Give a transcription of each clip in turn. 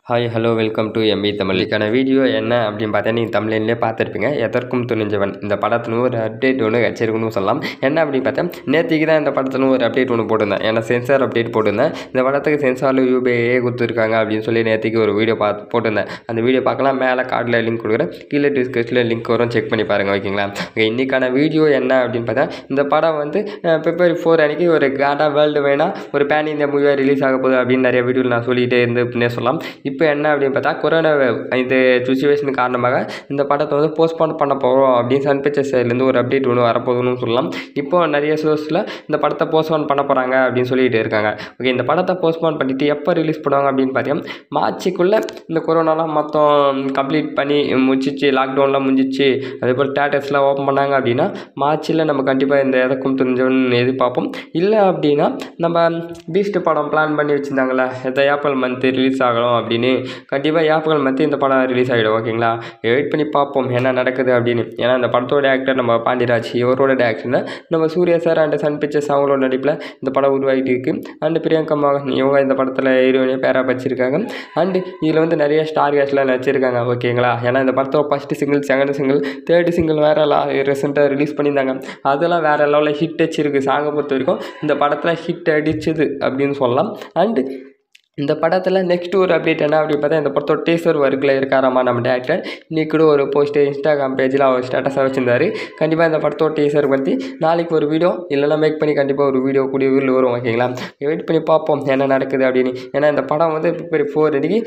Hi hello welcome to MP Tamil. இதுக்கான video என்ன அப்படின்னு பார்த்தா நீங்கள் தமிழ்லேயே பார்த்துருப்பீங்க. எதற்கும் துணிஞ்சவன் இந்த படத்துல ஒரு அப்டேட் ஒன்று வச்சிருக்குன்னு சொல்லலாம். என்ன அப்படின்னு பார்த்தா நேற்றுக்கு தான் இந்த படத்துல ஒரு அப்டேட் ஒன்று போட்டிருந்தேன். ஏன்னா சென்சார் அப்டேட் போட்டிருந்தேன். இந்த படத்துக்கு சென்சாரில் யூபிஐயே கொடுத்துருக்காங்க அப்படின்னு சொல்லி நேற்றுக்கு ஒரு வீடியோ போட்டிருந்தேன். அந்த வீடியோ பார்க்கலாம். மேலே கார்டில் லிங்க் கொடுக்குறேன், கீழே டிஸ்கிரிப்ஷனில் லிங்க் வரும், செக் பண்ணி பாருங்கள். ஓகேங்களா? ஓகே, இன்றைக்கான வீடியோ என்ன அப்படின்னு பார்த்தா இந்த படம் வந்து February 4 அன்றைக்கி ஒரு காண்டா வேர்ல்டு வைனாக ஒரு பேன் இந்தியா மூவியாக ரிலீஸ் ஆக போகுது அப்படின்னு நிறைய வீடியோவில் நான் சொல்லிகிட்டே இருந்துன்னே சொல்லலாம். இப்போ என்ன அப்படின்னு பார்த்தா கொரோனா இந்த சுச்சுவேஷன் காரணமாக இந்த படத்தை வந்து போஸ்ட்போன் பண்ண போகிறோம் அப்படின்னு சன் பிக்சர்ஸ் சைட்லேருந்து ஒரு அப்டேட் ஒன்று வரப்போகுதுன்னு சொல்லலாம். இப்போ நிறைய சோர்ஸில் இந்த படத்தை போஸ்ட்போன் பண்ண போகிறாங்க அப்படின்னு சொல்லிட்டு இருக்காங்க. ஓகே, இந்த படத்தை போஸ்ட்போன் பண்ணிவிட்டு எப்போ ரிலீஸ் பண்ணுவாங்க அப்படின்னு பார்த்தீங்கன்னா மார்ச்சுக்குள்ளே இந்த கொரோனாலாம் மொத்தம் கம்ப்ளீட் பண்ணி முடிச்சிச்சு, லாக்டவுன்லாம் முடிஞ்சிச்சு, அதேபோல் தேட்டர்ஸ்லாம் ஓப்பன் பண்ணாங்க அப்படின்னா மார்ச்சில் நம்ம கண்டிப்பாக இந்த எதற்கும் துணிஞ்சவன் எதிர்பார்ப்போம். இல்லை அப்படின்னா நம்ம பீஸ்ட் படம் பிளான் பண்ணி வச்சுருந்தாங்களே இந்த ஏப்ரல் மந்த்து ரிலீஸ் ஆகணும் அப்படின்னு, கண்டிப்பாக ஏப்ரல் மந்த்து இந்த படம் ரிலீஸ் ஆகிடும். ஓகேங்களா? வெயிட் பண்ணி பார்ப்போம் என்ன நடக்குது அப்படின்னு. ஏன்னா இந்த படத்தோட ஆக்டர் நம்ம பாண்டியராஜ், இவரோட டேரக்ஷனில் நம்ம Suriya sir and Sun Pictures அவங்களோட நடிப்பில் இந்த படம் உருவாகிட்டு இருக்குது. அண்டு பிரியங்கா மோகன் இவங்க இந்த படத்தில் ஹீரோயினே பேராக வச்சுருக்காங்க. அண்டு இதில் வந்து நிறைய ஸ்டார் கேஸ்ட்லாம் நடிச்சிருக்காங்க. ஓகேங்களா? ஏன்னா இந்த படத்தோட first single, second single, third single வேறு ரீசெண்டாக ரிலீஸ் பண்ணியிருந்தாங்க. அதெல்லாம் வேறு லெவலில் ஹிட் அடிச்சிருக்கு. சாங்கை பொறுத்த வரைக்கும் இந்த படத்தில் ஹிட் அடிச்சது அப்படின்னு சொல்லலாம். அண்டு இந்த படத்தில் நெக்ஸ்ட் ஒரு அப்டேட் என்ன அப்படின்னு பார்த்தா இந்த படத்தோட டீசர் ஒர்க்கில் இருக்காராமா நம்ம டேரக்டர். இன்றைக்கி கூட ஒரு போஸ்ட்டு இன்ஸ்டாகிராம் பேஜில் அவர் ஸ்டேட்டஸாக வச்சுருந்தாரு. கண்டிப்பாக இந்த படத்தோட டீசர் பற்றி நாளைக்கு ஒரு வீடியோ இல்லைனா மேக் பண்ணி கண்டிப்பாக ஒரு வீடியோ கூடிய வீடியோ வரும். ஓகேங்களா? வெயிட் பண்ணி பார்ப்போம் என்ன நடக்குது அப்படின்னு. ஏன்னா இந்த படம் வந்து February 4 அன்றைக்கி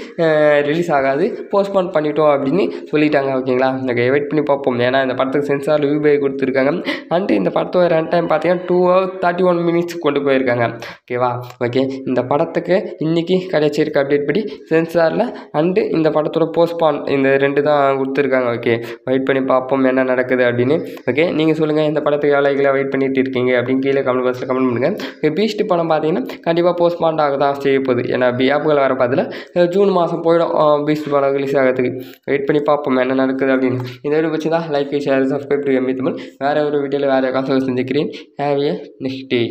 ரிலீஸ் ஆகாது, போஸ்ட்போன் பண்ணிட்டோம் அப்படின்னு சொல்லிட்டாங்க. ஓகேங்களா? ஓகே, வெயிட் பண்ணி பார்ப்போம். ஏன்னா இந்த படத்துக்கு சென்சாரில் யூபிஐ கொடுத்துருக்காங்க. அண்டு இந்த படத்தோட ரன் டைம் பார்த்தீங்கன்னா 2 hours 31 minutes கொண்டு போயிருக்காங்க. ஓகேவா? ஓகே, இந்த படத்துக்கு இன்றைக்கி கிடைச்சிருக்க அப்டேட் படி சென்சாரில் அண்டு இந்த படத்தோட போஸ்ட்பான் இந்த 2 தான் கொடுத்துருக்காங்க. ஓகே, வெயிட் பண்ணி பார்ப்போம் என்ன நடக்குது அப்படின்னு. ஓகே, நீங்கள் சொல்லுங்கள் இந்த படத்துக்கு எவ்வளோ வெயிட் பண்ணிட்டு இருக்கீங்க அப்படின்னு கீழே கமெண்ட் பாக்ஸில் கமெண்ட் பண்ணுங்கள். பீஸ்ட் படம் பார்த்தீங்கன்னா கண்டிப்பாக போஸ்ட்பான் ஆக தான் செய்ய போகுது. ஏன்னா ஆப்புகள் வர பார்த்துல ஜூன் மாதம் போயிடும் பீஸ்ட் படம் ரிலீஸ் ஆகிறதுக்கு. வெயிட் பண்ணி பார்ப்போம் என்ன நடக்குது அப்படின்னு. இந்த வீடியோ பிடிச்சிருந்தா like, share, subscribe to MP Tamil. வேறு ஒரு வீடியோவில் வேறு கான்செப்ட் செஞ்சுக்கிறேன். Have a next day.